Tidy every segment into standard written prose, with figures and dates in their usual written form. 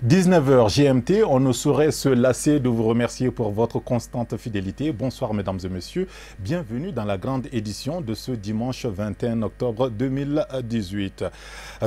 19h GMT, on ne saurait se lasser de vous remercier pour votre constante fidélité. Bonsoir mesdames et messieurs, bienvenue dans la grande édition de ce dimanche 21 octobre 2018.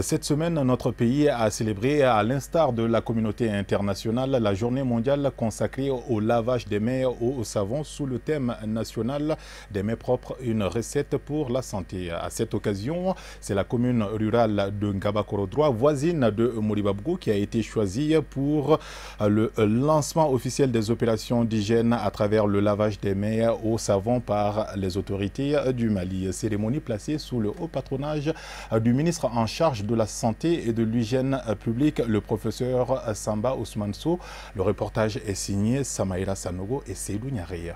Cette semaine, notre pays a célébré, à l'instar de la communauté internationale, la journée mondiale consacrée au lavage des mains au savon sous le thème national des mains propres, une recette pour la santé. À cette occasion, c'est la commune rurale de Ngaba-Korodroa, voisine de Moribabgou, qui a été choisie pour le lancement officiel des opérations d'hygiène à travers le lavage des mains au savon par les autorités du Mali. Cérémonie placée sous le haut patronage du ministre en charge de la santé et de l'hygiène publique, le professeur Samba Ousmane Sow. Le reportage est signé Samaïra Sanogo et Seydou Nyareya.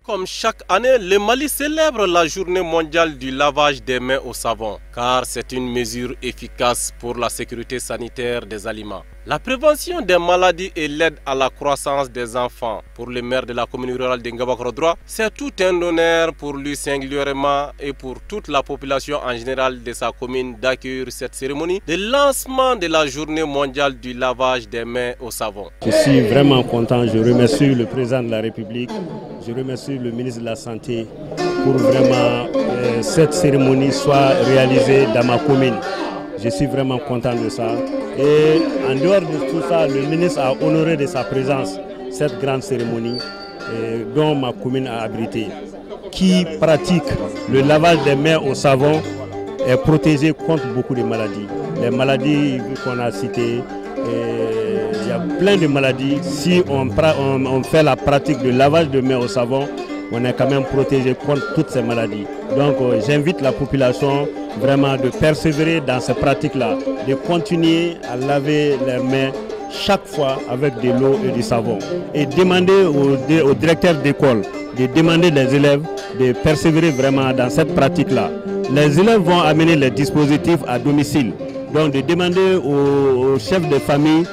Comme chaque année, le Mali célèbre la journée mondiale du lavage des mains au savon, car c'est une mesure efficace pour la sécurité sanitaire des aliments, la prévention des maladies et l'aide à la croissance des enfants. Pour le maire de la commune rurale de Ngaba-Korodroa, c'est tout un honneur pour lui singulièrement et pour toute la population en général de sa commune d'accueillir cette cérémonie de lancement de la journée mondiale du lavage des mains au savon. Je suis vraiment content, je remercie le président de la République, je remercie le ministre de la Santé pour vraiment cette cérémonie soit réalisée dans ma commune. Je suis vraiment content de ça. Et en dehors de tout ça, le ministre a honoré de sa présence cette grande cérémonie dont ma commune a abrité. Qui pratique le lavage des mains au savon est protégé contre beaucoup de maladies. Les maladies qu'on a citées, il y a plein de maladies. Si on fait la pratique de lavage de mains au savon, on est quand même protégé contre toutes ces maladies. Donc j'invite la population vraiment de persévérer dans ces pratiques-là, de continuer à laver les mains chaque fois avec de l'eau et du savon. Et demander aux directeurs d'école, de demander aux élèves de persévérer vraiment dans cette pratique-là. Les élèves vont amener les dispositifs à domicile. Donc de demander aux chefs de famille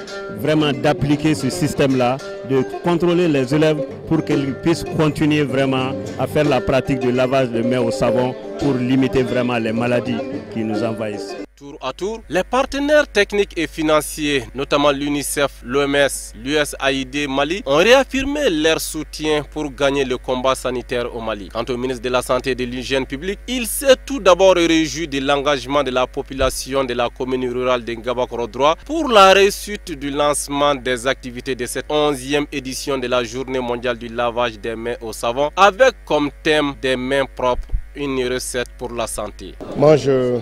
vraiment d'appliquer ce système-là, de contrôler les élèves pour qu'ils puissent continuer vraiment à faire la pratique de lavage de mains au savon pour limiter vraiment les maladies qui nous envahissent. Tour à tour, les partenaires techniques et financiers, notamment l'UNICEF, l'OMS, l'USAID Mali, ont réaffirmé leur soutien pour gagner le combat sanitaire au Mali. Quant au ministre de la Santé et de l'Hygiène publique, il s'est tout d'abord réjoui de l'engagement de la population de la commune rurale de Ngaba-Korodroa pour la réussite du lancement des activités de cette 11e édition de la Journée mondiale du lavage des mains au savon, avec comme thème des mains propres, une recette pour la santé. Moi, je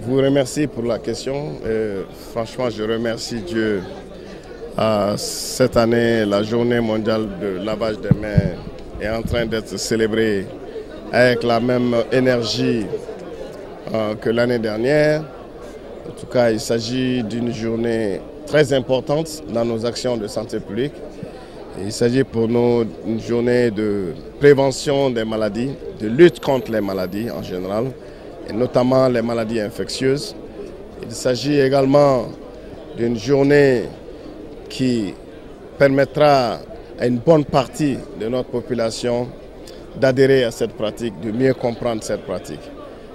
vous remercie pour la question. Franchement, je remercie Dieu. Cette année, la journée mondiale de lavage des mains est en train d'être célébrée avec la même énergie que l'année dernière. En tout cas, il s'agit d'une journée très importante dans nos actions de santé publique. Il s'agit pour nous d'une journée de prévention des maladies, de lutte contre les maladies en général, et notamment les maladies infectieuses. Il s'agit également d'une journée qui permettra à une bonne partie de notre population d'adhérer à cette pratique, de mieux comprendre cette pratique.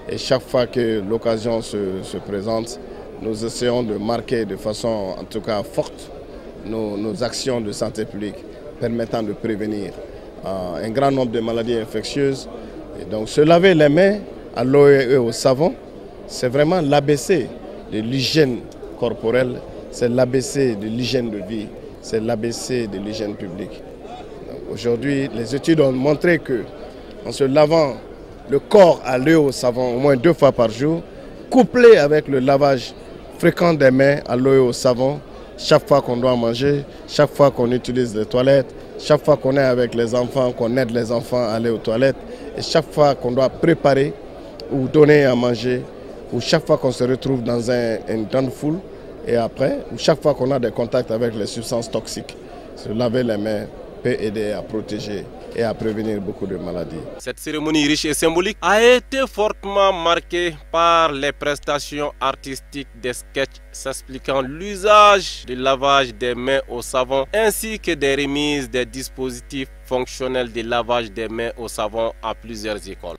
Et chaque fois que l'occasion se présente, nous essayons de marquer de façon en tout cas forte nos actions de santé publique permettant de prévenir un grand nombre de maladies infectieuses. Et donc se laver les mains à l'eau et au savon, c'est vraiment l'ABC de l'hygiène corporelle, c'est l'ABC de l'hygiène de vie, c'est l'ABC de l'hygiène publique. Aujourd'hui, les études ont montré que en se lavant le corps à l'eau et au savon au moins 2 fois par jour, couplé avec le lavage fréquent des mains à l'eau et au savon, chaque fois qu'on doit manger, chaque fois qu'on utilise les toilettes, chaque fois qu'on est avec les enfants, qu'on aide les enfants à aller aux toilettes, et chaque fois qu'on doit préparer ou donner à manger, ou chaque fois qu'on se retrouve dans une grande foule, et après, ou chaque fois qu'on a des contacts avec les substances toxiques, se laver les mains peut aider à protéger et à prévenir beaucoup de maladies. Cette cérémonie riche et symbolique a été fortement marquée par les prestations artistiques des sketchs s'expliquant l'usage du lavage des mains au savon ainsi que des remises des dispositifs fonctionnels de lavage des mains au savon à plusieurs écoles.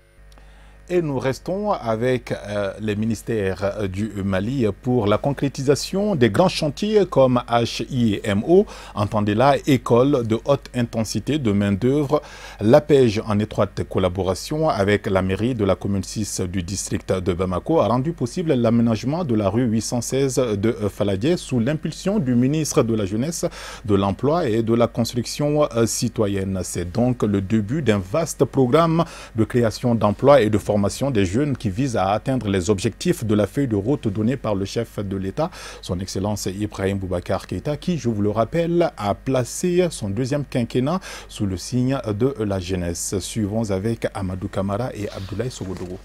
Et nous restons avec les ministères du Mali pour la concrétisation des grands chantiers comme HIMO, entendez là, école de haute intensité de main-d'œuvre. L'APEJ, en étroite collaboration avec la mairie de la commune 6 du district de Bamako, a rendu possible l'aménagement de la rue 816 de Faladié sous l'impulsion du ministre de la Jeunesse, de l'Emploi et de la Construction citoyenne. C'est donc le début d'un vaste programme de création d'emplois et de formation des jeunes qui vise à atteindre les objectifs de la feuille de route donnée par le chef de l'État, son Excellence Ibrahim Boubacar Keïta, qui, je vous le rappelle, a placé son deuxième quinquennat sous le signe de la jeunesse. Suivons avec Amadou Kamara et Abdoulaye Sogodogo.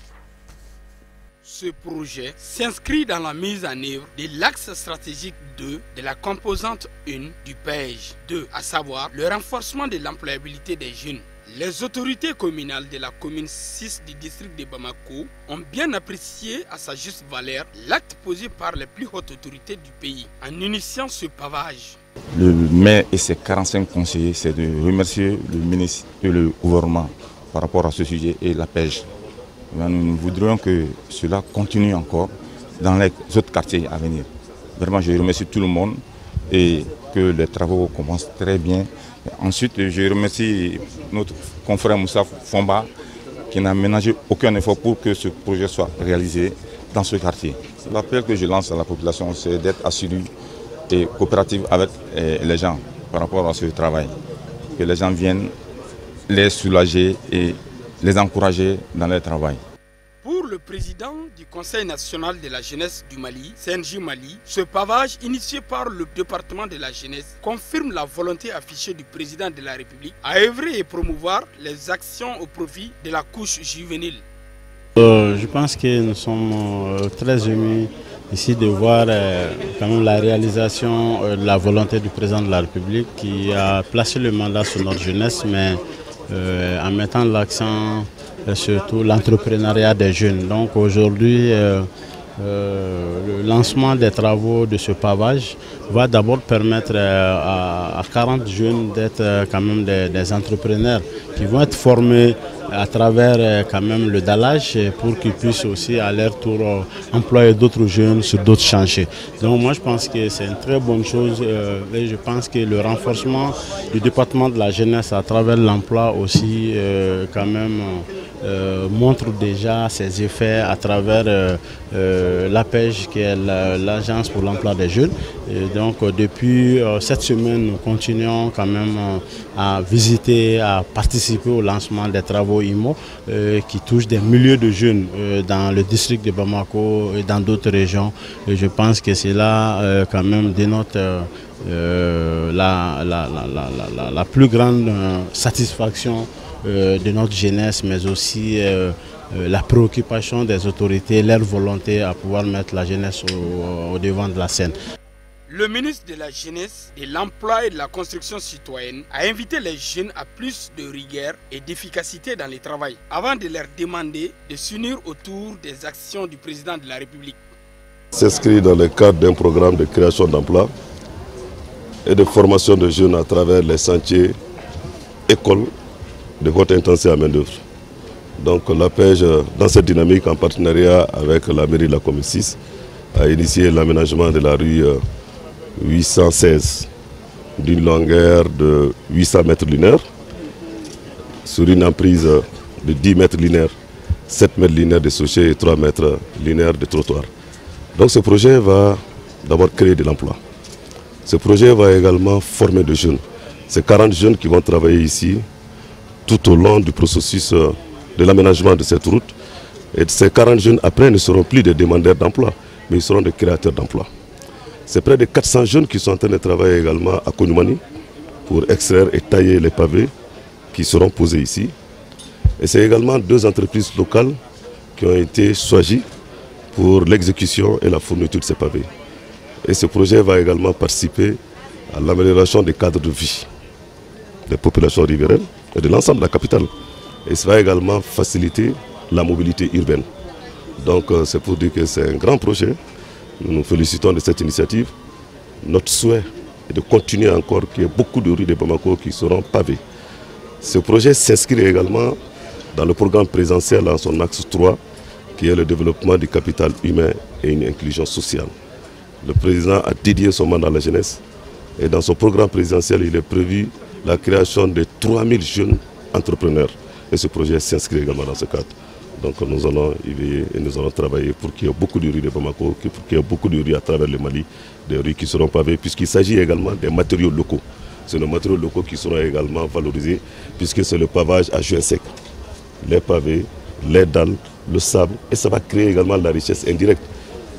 Ce projet s'inscrit dans la mise en œuvre de l'axe stratégique 2 de la composante 1 du PEJ 2, à savoir le renforcement de l'employabilité des jeunes. Les autorités communales de la commune 6 du district de Bamako ont bien apprécié à sa juste valeur l'acte posé par les plus hautes autorités du pays en initiant ce pavage. Le maire et ses 45 conseillers, c'est de remercier le ministre et le gouvernement par rapport à ce sujet et la PEJ. Nous voudrions que cela continue encore dans les autres quartiers à venir. Vraiment, je remercie tout le monde et que les travaux commencent très bien. Ensuite, je remercie notre confrère Moussa Fomba qui n'a ménagé aucun effort pour que ce projet soit réalisé dans ce quartier. L'appel que je lance à la population, c'est d'être assidu et coopératif avec les gens par rapport à ce travail. Que les gens viennent les soulager et les encourager dans leur travail. Pour le président du Conseil national de la jeunesse du Mali, CNJ Mali, ce pavage initié par le département de la jeunesse confirme la volonté affichée du président de la République à œuvrer et promouvoir les actions au profit de la couche juvénile. Je pense que nous sommes très émus ici de voir quand même la réalisation de la volonté du président de la République qui a placé le mandat sur notre jeunesse, mais en mettant l'accent surtout l'entrepreneuriat des jeunes. Donc aujourd'hui, le lancement des travaux de ce pavage va d'abord permettre à 40 jeunes d'être quand même des entrepreneurs qui vont être formés à travers quand même le dallage pour qu'ils puissent aussi à leur tour employer d'autres jeunes sur d'autres chantiers. Donc moi je pense que c'est une très bonne chose et je pense que le renforcement du département de la jeunesse à travers l'emploi aussi quand même montre déjà ses effets à travers l'APEJ qui est l'agence pour l'emploi des jeunes. Et donc depuis cette semaine nous continuons quand même à visiter, à participer au lancement des travaux IMO qui touchent des milliers de jeunes dans le district de Bamako et dans d'autres régions. Et je pense que c'est là quand même dénote la plus grande satisfaction de notre jeunesse, mais aussi la préoccupation des autorités, leur volonté à pouvoir mettre la jeunesse au devant de la scène. Le ministre de la Jeunesse, de l'Emploi et de la Construction citoyenne a invité les jeunes à plus de rigueur et d'efficacité dans le travail, avant de leur demander de s'unir autour des actions du président de la République. S'inscrit dans le cadre d'un programme de création d'emplois et de formation de jeunes à travers les sentiers écoles de haute intensité à main-d'œuvre. Donc l'APEJ, dans cette dynamique, en partenariat avec la mairie de la commune 6, a initié l'aménagement de la rue 816 d'une longueur de 800 mètres linéaires sur une emprise de 10 mètres linéaires, 7 mètres linéaires de souchets et 3 mètres linéaires de trottoir. Donc ce projet va d'abord créer de l'emploi. Ce projet va également former des jeunes. C'est 40 jeunes qui vont travailler ici tout au long du processus de l'aménagement de cette route. Et ces 40 jeunes après ne seront plus des demandeurs d'emploi, mais ils seront des créateurs d'emploi. C'est près de 400 jeunes qui sont en train de travailler également à Kounoumani pour extraire et tailler les pavés qui seront posés ici. Et c'est également 2 entreprises locales qui ont été choisies pour l'exécution et la fourniture de ces pavés. Et ce projet va également participer à l'amélioration des cadres de vie des populations riveraines et de l'ensemble de la capitale. Et ça va également faciliter la mobilité urbaine. Donc c'est pour dire que c'est un grand projet. Nous nous félicitons de cette initiative. Notre souhait est de continuer encore, qu'il y ait beaucoup de rues de Bamako qui seront pavées. Ce projet s'inscrit également dans le programme présidentiel en son axe 3, qui est le développement du capital humain et une inclusion sociale. Le président a dédié son mandat à la jeunesse et dans son programme présidentiel, il est prévu la création de 3000 jeunes entrepreneurs. Et ce projet s'inscrit également dans ce cadre. Donc nous allons y veiller et nous allons travailler pour qu'il y ait beaucoup de rues de Bamako, pour qu'il y ait beaucoup de rues à travers le Mali, des rues qui seront pavées, puisqu'il s'agit également des matériaux locaux. C'est nos matériaux locaux qui seront également valorisés, puisque c'est le pavage à juin sec. Les pavés, les dalles, le sable, et ça va créer également la richesse indirecte.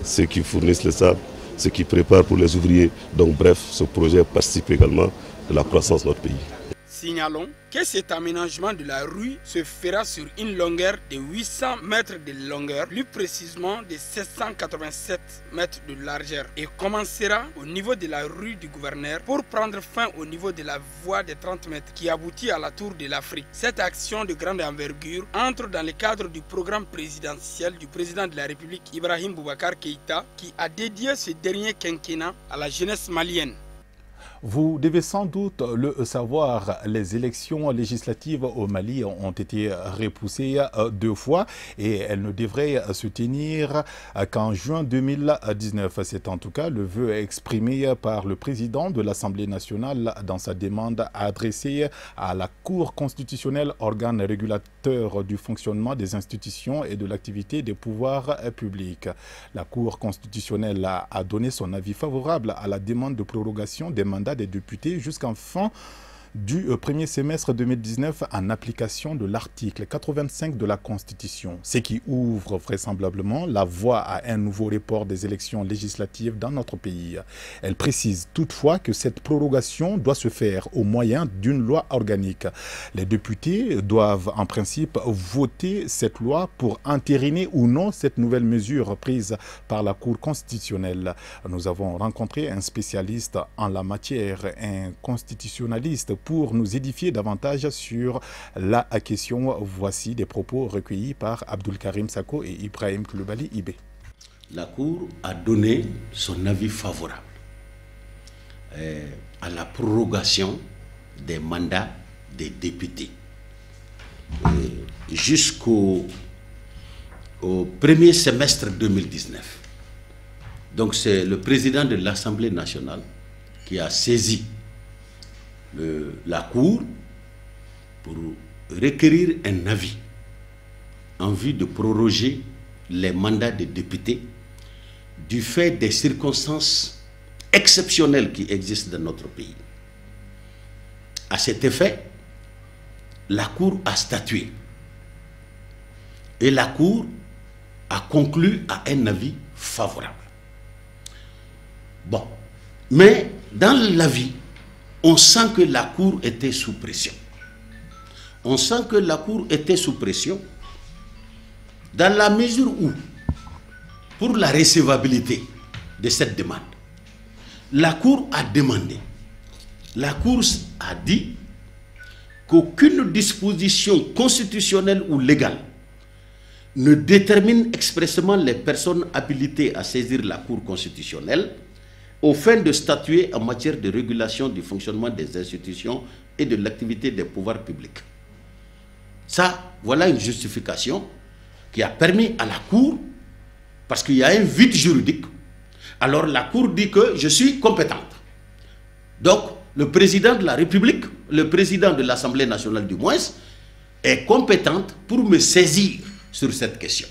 Ceux qui fournissent le sable, ceux qui préparent pour les ouvriers. Donc bref, ce projet participe également de la croissance de notre pays. Signalons que cet aménagement de la rue se fera sur une longueur de 800 mètres de longueur, plus précisément de 787 mètres de largeur, et commencera au niveau de la rue du Gouverneur pour prendre fin au niveau de la voie de 30 mètres qui aboutit à la Tour de l'Afrique. Cette action de grande envergure entre dans le cadre du programme présidentiel du président de la République Ibrahim Boubacar Keïta, qui a dédié ce dernier quinquennat à la jeunesse malienne. Vous devez sans doute le savoir, les élections législatives au Mali ont été repoussées 2 fois et elles ne devraient se tenir qu'en juin 2019. C'est en tout cas le vœu exprimé par le président de l'Assemblée nationale dans sa demande adressée à la Cour constitutionnelle, organe régulateur du fonctionnement des institutions et de l'activité des pouvoirs publics. La Cour constitutionnelle a donné son avis favorable à la demande de prorogation des mandats des députés jusqu'en fin du premier semestre 2019 en application de l'article 85 de la Constitution, ce qui ouvre vraisemblablement la voie à un nouveau report des élections législatives dans notre pays. Elle précise toutefois que cette prorogation doit se faire au moyen d'une loi organique. Les députés doivent en principe voter cette loi pour entériner ou non cette nouvelle mesure prise par la Cour constitutionnelle. Nous avons rencontré un spécialiste en la matière, un constitutionnaliste, pour nous édifier davantage sur la question. Voici des propos recueillis par Abdul Karim Sako et Ibrahim Koulibaly Ibé. La Cour a donné son avis favorable à la prorogation des mandats des députés jusqu'au premier semestre 2019. Donc c'est le président de l'Assemblée nationale qui a saisi la Cour pour requérir un avis en vue de proroger les mandats des députés du fait des circonstances exceptionnelles qui existent dans notre pays. À cet effet, la Cour a statué et la Cour a conclu à un avis favorable. Bon, mais dans l'avis, on sent que la Cour était sous pression. On sent que la Cour était sous pression dans la mesure où, pour la recevabilité de cette demande, la Cour a demandé, la Cour a dit qu'aucune disposition constitutionnelle ou légale ne détermine expressément les personnes habilitées à saisir la Cour constitutionnelle aux fins de statuer en matière de régulation du fonctionnement des institutions et de l'activité des pouvoirs publics. Ça, voilà une justification qui a permis à la Cour, parce qu'il y a un vide juridique, alors la Cour dit que je suis compétente. Donc, le président de la République, le président de l'Assemblée nationale du moins, est compétente pour me saisir sur cette question.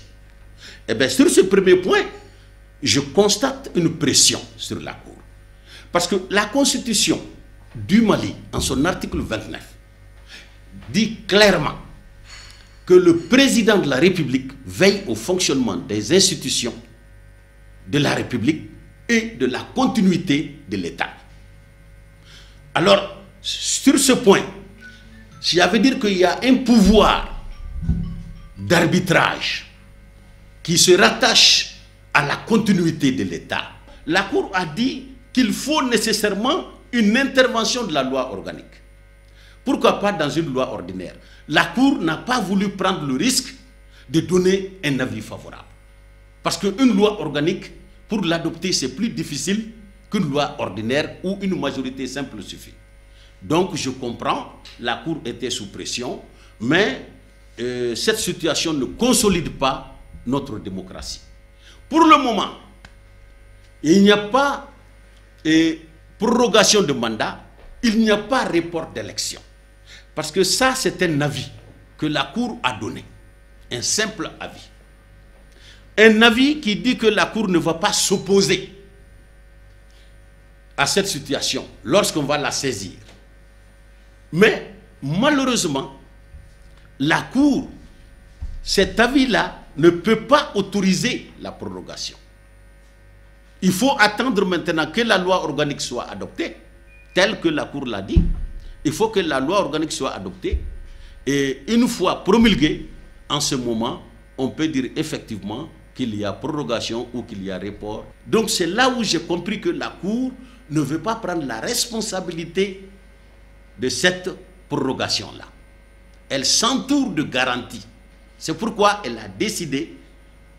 Eh bien, sur ce premier point, je constate une pression sur la Cour. Parce que la Constitution du Mali, en son article 29, dit clairement que le président de la République veille au fonctionnement des institutions de la République et de la continuité de l'État. Alors, sur ce point, ça veut dire qu'il y a un pouvoir d'arbitrage qui se rattache à la continuité de l'État. La Cour a dit qu'il faut nécessairement une intervention de la loi organique. Pourquoi pas dans une loi ordinaire? La Cour n'a pas voulu prendre le risque de donner un avis favorable. Parce qu'une loi organique, pour l'adopter, c'est plus difficile qu'une loi ordinaire où une majorité simple suffit. Donc je comprends, la Cour était sous pression, mais cette situation ne consolide pas notre démocratie. Pour le moment, il n'y a pas prorogation de mandat, il n'y a pas report d'élection. Parce que ça, c'est un avis que la Cour a donné. Un simple avis. Un avis qui dit que la Cour ne va pas s'opposer à cette situation lorsqu'on va la saisir. Mais malheureusement, la Cour, cet avis-là, ne peut pas autoriser la prorogation. Il faut attendre maintenant que la loi organique soit adoptée, telle que la Cour l'a dit. Il faut que la loi organique soit adoptée. Et une fois promulguée, en ce moment, on peut dire effectivement qu'il y a prorogation ou qu'il y a report. Donc c'est là où j'ai compris que la Cour ne veut pas prendre la responsabilité de cette prorogation-là. Elle s'entoure de garanties. C'est pourquoi elle a décidé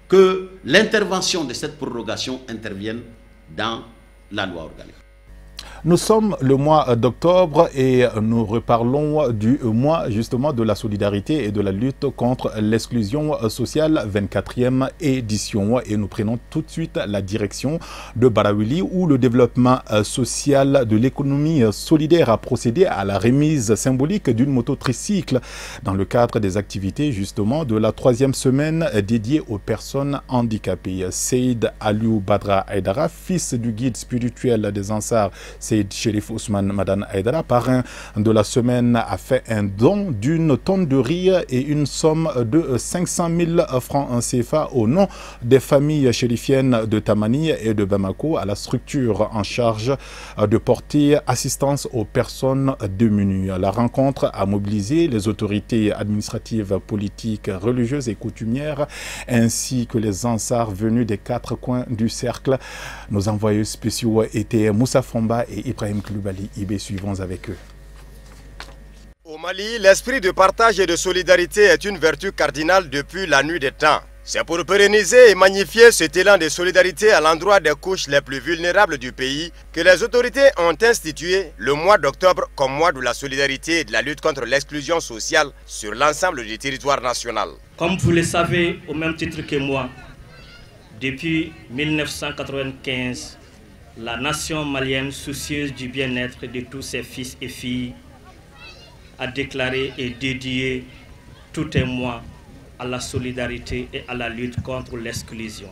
que l'intervention de cette prorogation intervienne dans la loi organique. Nous sommes le mois d'octobre et nous reparlons du mois justement de la solidarité et de la lutte contre l'exclusion sociale, 24e édition. Et nous prenons tout de suite la direction de Barawili où le développement social de l'économie solidaire a procédé à la remise symbolique d'une moto tricycle dans le cadre des activités justement de la 3e semaine dédiée aux personnes handicapées. Seyd Aliou Badra Aïdara, fils du guide spirituel des Ansar, Seyd Chérif Ousmane Madan Aïdara, parrain de la semaine, a fait un don d'une tonne de riz et une somme de 500 000 francs CFA au nom des familles chérifiennes de Tamani et de Bamako à la structure en charge de porter assistance aux personnes démunies. La rencontre a mobilisé les autorités administratives, politiques, religieuses et coutumières ainsi que les Ansars venus des 4 coins du cercle. Nos envoyés spéciaux étaient Moussa Fomba et Ibrahim Kloubali Ibé. Suivons avec eux. Au Mali, l'esprit de partage et de solidarité est une vertu cardinale depuis la nuit des temps. C'est pour pérenniser et magnifier cet élan de solidarité à l'endroit des couches les plus vulnérables du pays que les autorités ont institué le mois d'octobre comme mois de la solidarité et de la lutte contre l'exclusion sociale sur l'ensemble du territoire national. Comme vous le savez, au même titre que moi, depuis 1995, la nation malienne, soucieuse du bien-être de tous ses fils et filles, a déclaré et dédié tout un mois à la solidarité et à la lutte contre l'exclusion.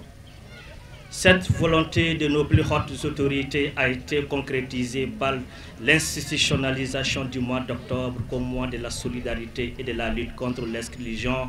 Cette volonté de nos plus hautes autorités a été concrétisée par l'institutionnalisation du mois d'octobre comme mois de la solidarité et de la lutte contre l'exclusion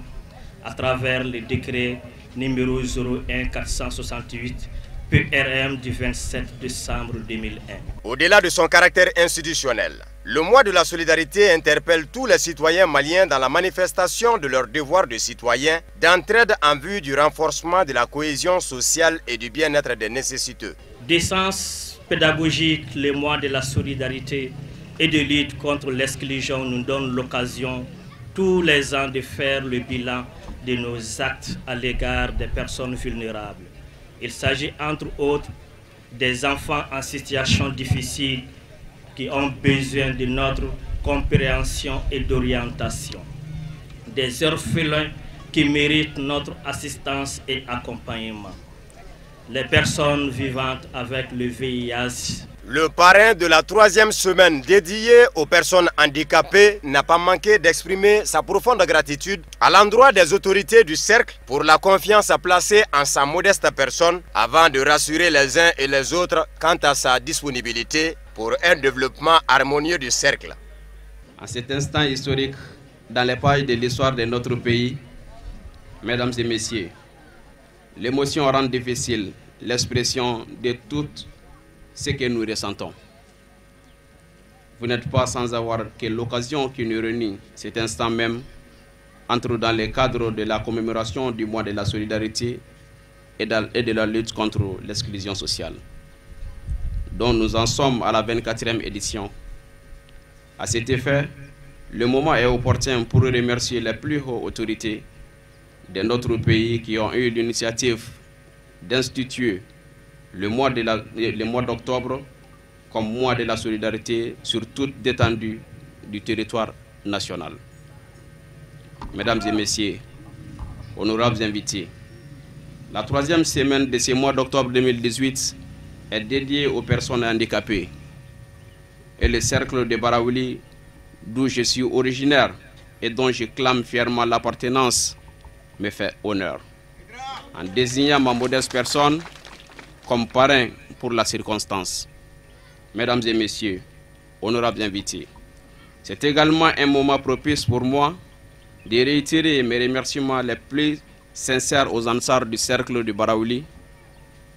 à travers le décret numéro 01468 PRM du 27 décembre 2001. Au-delà de son caractère institutionnel, le mois de la solidarité interpelle tous les citoyens maliens dans la manifestation de leur devoir de citoyen d'entraide en vue du renforcement de la cohésion sociale et du bien-être des nécessiteux. D'essence pédagogique, le mois de la solidarité et de lutte contre l'exclusion nous donne l'occasion tous les ans de faire le bilan de nos actes à l'égard des personnes vulnérables. Il s'agit entre autres des enfants en situation difficile qui ont besoin de notre compréhension et d'orientation, des orphelins qui méritent notre assistance et accompagnement, les personnes vivantes avec le VIH. Le parrain de la 3e semaine dédiée aux personnes handicapées n'a pas manqué d'exprimer sa profonde gratitude à l'endroit des autorités du cercle pour la confiance placée en sa modeste personne avant de rassurer les uns et les autres quant à sa disponibilité pour un développement harmonieux du cercle. En cet instant historique, dans les pages de l'histoire de notre pays, mesdames et messieurs, l'émotion rend difficile l'expression de toutes ce que nous ressentons. Vous n'êtes pas sans avoir que l'occasion qui nous réunit cet instant même entre dans le cadre de la commémoration du mois de la solidarité et de la lutte contre l'exclusion sociale, dont nous en sommes à la 24e édition. À cet effet, le moment est opportun pour remercier les plus hautes autorités de notre pays qui ont eu l'initiative d'instituer le mois d'octobre comme mois de la solidarité sur toute l'étendue du territoire national. Mesdames et Messieurs, honorables invités, la 3e semaine de ce mois d'octobre 2018 est dédiée aux personnes handicapées. Et le cercle de Baraouli, d'où je suis originaire et dont je clame fièrement l'appartenance, me fait honneur, en désignant ma modeste personne comme parrain pour la circonstance. Mesdames et Messieurs, honorables invités, c'est également un moment propice pour moi de réitérer mes remerciements les plus sincères aux Ansars du cercle de Baraouli,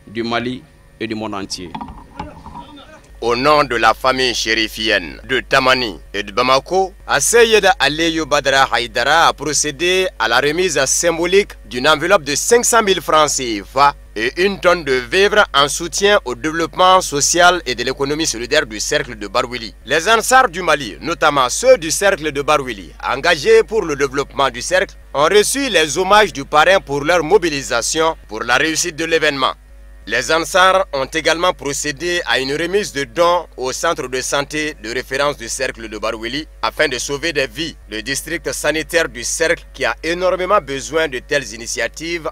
du Mali et du monde entier. Au nom de la famille chérifienne de Tamani et de Bamako, Asseyed Aliyu Badra Haïdara a procédé à la remise symbolique d'une enveloppe de 500 000 francs CFA et une tonne de vivres en soutien au développement social et de l'économie solidaire du cercle de Barouili. Les Ansars du Mali, notamment ceux du cercle de Barouili, engagés pour le développement du cercle, ont reçu les hommages du parrain pour leur mobilisation pour la réussite de l'événement. Les Ansars ont également procédé à une remise de dons au centre de santé de référence du cercle de Barouili afin de sauver des vies. Le district sanitaire du cercle qui a énormément besoin de telles initiatives,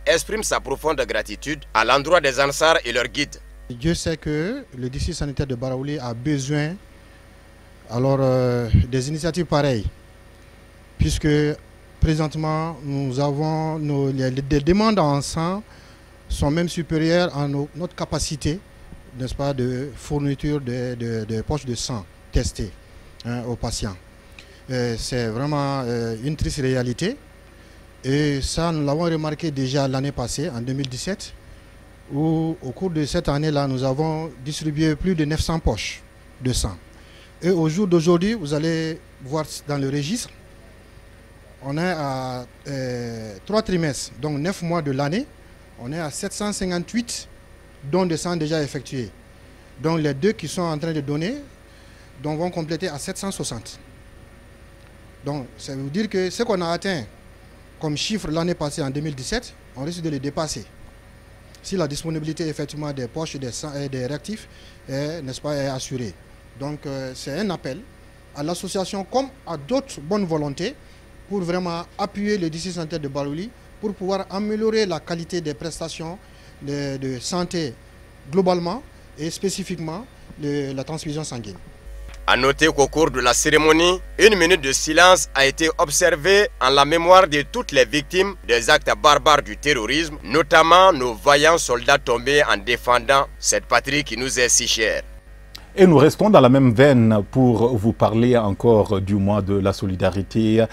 exprime sa profonde gratitude à l'endroit des Ansars et leurs guides. Dieu sait que le district sanitaire de Baraouli a besoin des initiatives pareilles, puisque présentement, nous avons les demandes en sang sont même supérieures à notre capacité, n'est-ce pas, de fourniture de poches de sang testées aux patients. C'est vraiment une triste réalité. Et ça, nous l'avons remarqué déjà l'année passée, en 2017, où au cours de cette année-là, nous avons distribué plus de 900 poches de sang. Et au jour d'aujourd'hui, vous allez voir dans le registre, on est à 3 trimestres, donc 9 mois de l'année, on est à 758 dons de sang déjà effectués. Donc les 2 qui sont en train de donner vont compléter à 760. Donc ça veut dire que ce qu'on a atteint comme chiffre l'année passée en 2017, on risque de le dépasser. Si la disponibilité effectivement des poches des sangs et des réactifs n'est-ce pas, est assurée. Donc c'est un appel à l'association comme à d'autres bonnes volontés pour vraiment appuyer le district sanitaire de Baraouli pour pouvoir améliorer la qualité des prestations de santé globalement et spécifiquement la transfusion sanguine. A noter qu'au cours de la cérémonie, 1 minute de silence a été observée en la mémoire de toutes les victimes des actes barbares du terrorisme, notamment nos vaillants soldats tombés en défendant cette patrie qui nous est si chère. Et nous restons dans la même veine pour vous parler encore du mois de la solidarité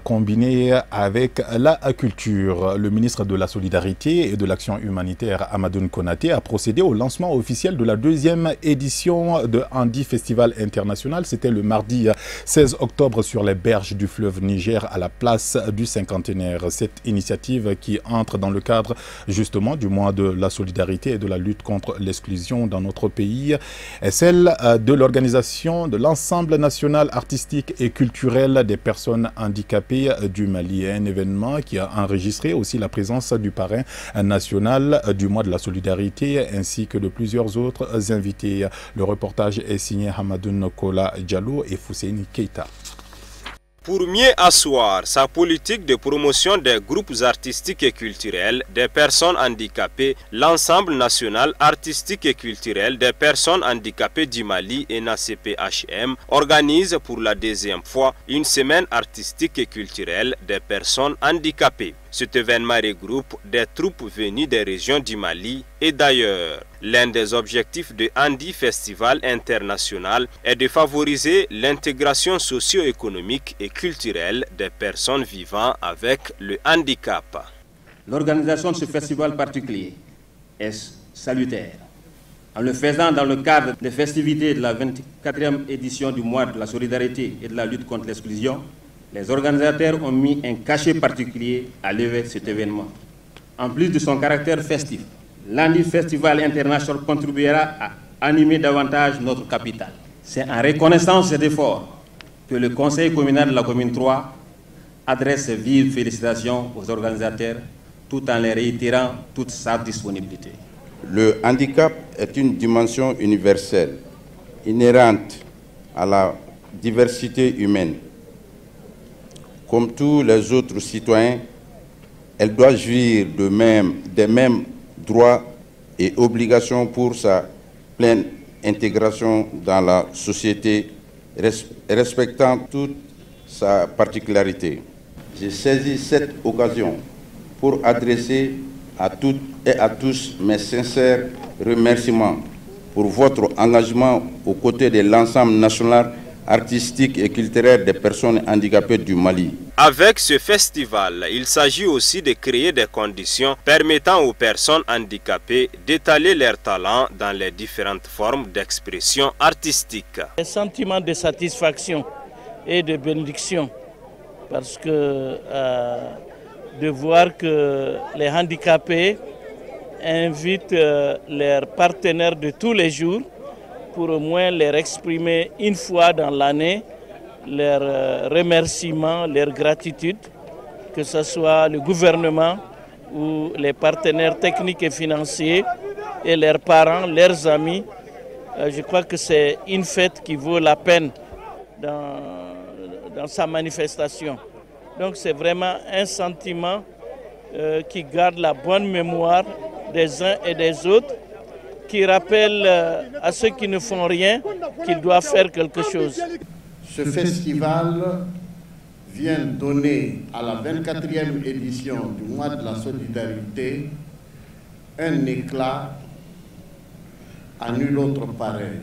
combiné avec la culture. Le ministre de la Solidarité et de l'Action humanitaire, Amadoune Konaté, a procédé au lancement officiel de la 2e édition de Handi Festival International. C'était le mardi 16 octobre sur les berges du fleuve Niger à la place du cinquantenaire. Cette initiative qui entre dans le cadre justement du mois de la solidarité et de la lutte contre l'exclusion dans notre pays est celle de l'organisation de l'ensemble national artistique et culturel des personnes handicapées du Mali. Un événement qui a enregistré aussi la présence du parrain national du mois de la solidarité ainsi que de plusieurs autres invités. Le reportage est signé Hamadoun Kola Diallo et Fousseini Keita. Pour mieux asseoir sa politique de promotion des groupes artistiques et culturels des personnes handicapées, l'ensemble national artistique et culturel des personnes handicapées du Mali, NACPHM, organise pour la 2e fois une semaine artistique et culturelle des personnes handicapées. Cet événement regroupe des troupes venues des régions du Mali et d'ailleurs. L'un des objectifs de Handi Festival International est de favoriser l'intégration socio-économique et culturelle des personnes vivant avec le handicap. L'organisation de ce festival particulier est salutaire. En le faisant dans le cadre des festivités de la 24e édition du mois de la solidarité et de la lutte contre l'exclusion, les organisateurs ont mis un cachet particulier à l'événement de cet événement. En plus de son caractère festif, l'Handi Festival International contribuera à animer davantage notre capitale. C'est en reconnaissance de cet effort que le Conseil communal de la commune 3 adresse ses vives félicitations aux organisateurs tout en les réitérant toute sa disponibilité. Le handicap est une dimension universelle, inhérente à la diversité humaine. Comme tous les autres citoyens, elle doit jouir des mêmes droits et obligations pour sa pleine intégration dans la société, respectant toute sa particularité. J'ai saisi cette occasion pour adresser à toutes et à tous mes sincères remerciements pour votre engagement aux côtés de l'ensemble national, artistique et culturel des personnes handicapées du Mali. Avec ce festival, il s'agit aussi de créer des conditions permettant aux personnes handicapées d'étaler leurs talents dans les différentes formes d'expression artistique. Un sentiment de satisfaction et de bénédiction, parce que de voir que les handicapés invitent leurs partenaires de tous les jours pour au moins leur exprimer une fois dans l'année leurs remerciements, leur gratitude, que ce soit le gouvernement ou les partenaires techniques et financiers et leurs parents, leurs amis. Je crois que c'est une fête qui vaut la peine dans sa manifestation. Donc c'est vraiment un sentiment qui garde la bonne mémoire des uns et des autres, qui rappelle à ceux qui ne font rien qu'ils doivent faire quelque chose. Ce festival vient donner à la 24e édition du mois de la solidarité un éclat à nul autre pareil.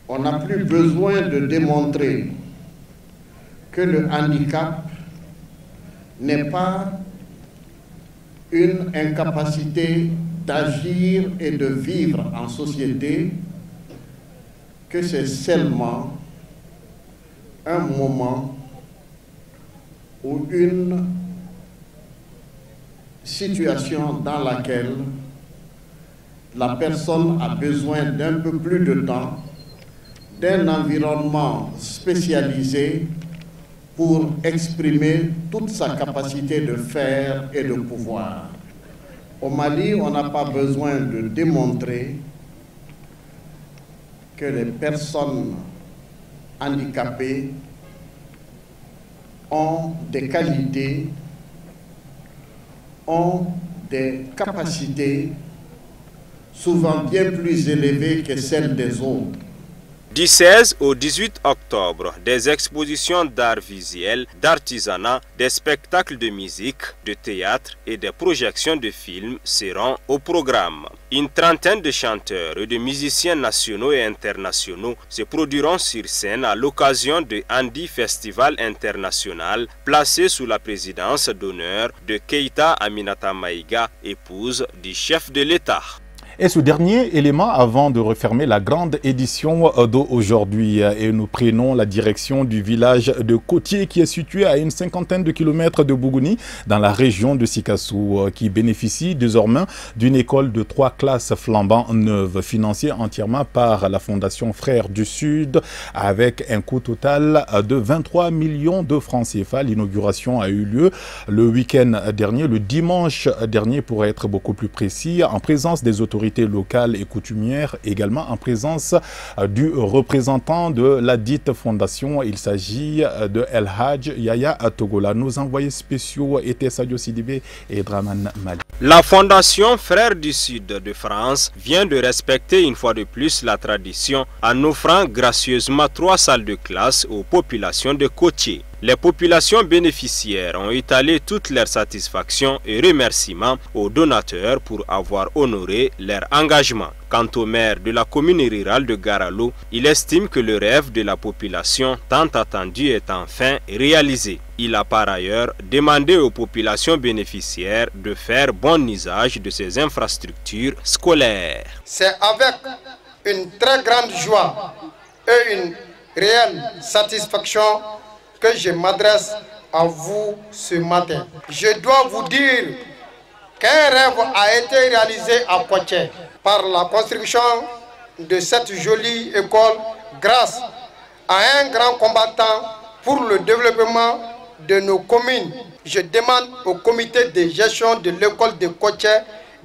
On n'a plus besoin de démontrer que le handicap n'est pas une incapacité d'agir et de vivre en société, que c'est seulement un moment ou une situation dans laquelle la personne a besoin d'un peu plus de temps, d'un environnement spécialisé pour exprimer toute sa capacité de faire et de pouvoir. Au Mali, on n'a pas besoin de démontrer que les personnes handicapées ont des qualités, ont des capacités souvent bien plus élevées que celles des autres. Du 16 au 18 octobre, des expositions d'art visuel, d'artisanat, des spectacles de musique, de théâtre et des projections de films seront au programme. Une trentaine de chanteurs et de musiciens nationaux et internationaux se produiront sur scène à l'occasion du Handi Festival International, placé sous la présidence d'honneur de Keïta Aminata Maïga, épouse du chef de l'État. Et ce dernier élément avant de refermer la grande édition d'aujourd'hui. Et nous prenons la direction du village de Kotié qui est situé à une cinquantaine de kilomètres de Bougouni dans la région de Sikassou, qui bénéficie désormais d'une école de 3 classes flambant neuves financée entièrement par la Fondation Frères du Sud avec un coût total de 23 millions de francs CFA. L'inauguration a eu lieu le week-end dernier, le dimanche dernier pour être beaucoup plus précis, en présence des autorités locales et coutumières, également en présence du représentant de la dite fondation. Il s'agit de El Hadj Yaya Togola. Nos envoyés spéciaux étaient Sadio Sidibé et Draman Mali. La Fondation Frères du Sud de France vient de respecter une fois de plus la tradition en offrant gracieusement 3 salles de classe aux populations de Kotié. Les populations bénéficiaires ont étalé toute leur satisfaction et remerciements aux donateurs pour avoir honoré leur engagement. Quant au maire de la commune rurale de Garalo, il estime que le rêve de la population tant attendu est enfin réalisé. Il a par ailleurs demandé aux populations bénéficiaires de faire bon usage de ces infrastructures scolaires. C'est avec une très grande joie et une réelle satisfaction que je m'adresse à vous ce matin. Je dois vous dire qu'un rêve a été réalisé à Kotié par la construction de cette jolie école grâce à un grand combattant pour le développement de nos communes. Je demande au comité de gestion de l'école de Kotié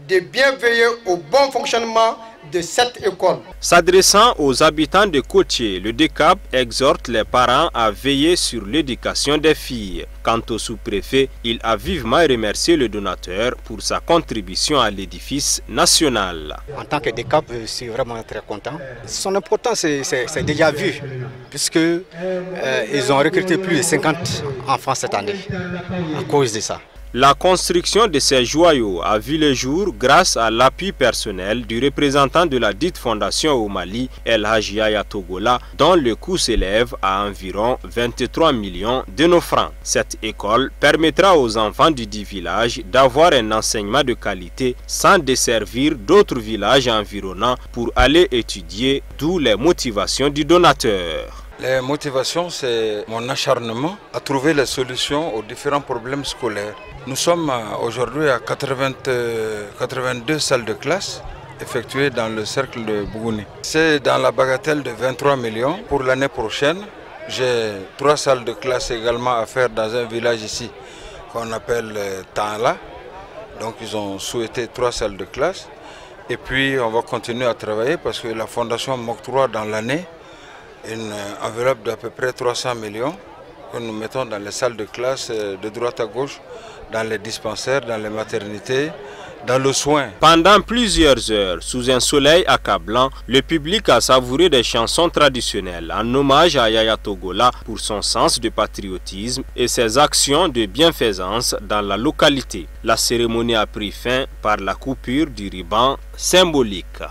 de bien veiller au bon fonctionnement de cette école. S'adressant aux habitants de Kotié, le DECAP exhorte les parents à veiller sur l'éducation des filles. Quant au sous-préfet, il a vivement remercié le donateur pour sa contribution à l'édifice national. En tant que DECAP, je suis vraiment très content. Son importance, c'est déjà vu, puisqu'ils ont recruté plus de 50 enfants cette année à cause de ça. La construction de ces joyaux a vu le jour grâce à l'appui personnel du représentant de la dite fondation au Mali, El Hadji Yaya Togola, dont le coût s'élève à environ 23 millions de nos francs. Cette école permettra aux enfants du dit village d'avoir un enseignement de qualité sans desservir d'autres villages environnants pour aller étudier, d'où les motivations du donateur. Les motivations, c'est mon acharnement à trouver les solutions aux différents problèmes scolaires. Nous sommes aujourd'hui à 82 salles de classe effectuées dans le cercle de Bougouni. C'est dans la bagatelle de 23 millions. Pour l'année prochaine, j'ai 3 salles de classe également à faire dans un village ici qu'on appelle Tanla. Donc ils ont souhaité 3 salles de classe. Et puis on va continuer à travailler parce que la fondation m'octroie dans l'année une enveloppe d'à peu près 300 millions que nous mettons dans les salles de classe de droite à gauche, dans les dispensaires, dans les maternités, dans le soin. Pendant plusieurs heures, sous un soleil accablant, le public a savouré des chansons traditionnelles en hommage à Yaya Togola pour son sens de patriotisme et ses actions de bienfaisance dans la localité. La cérémonie a pris fin par la coupure du ruban symbolique.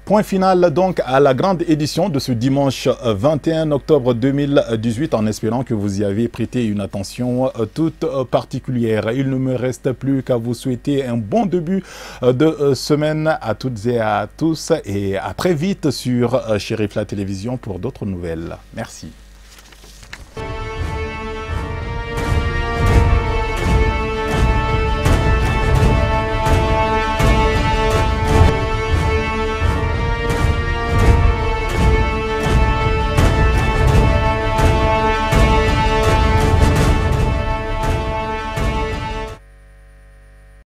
Point final donc à la grande édition de ce dimanche 21 octobre 2018 en espérant que vous y avez prêté une attention toute particulière. Il ne me reste plus qu'à vous souhaiter un bon début de semaine à toutes et à tous et à très vite sur Chérif la Télévision pour d'autres nouvelles. Merci.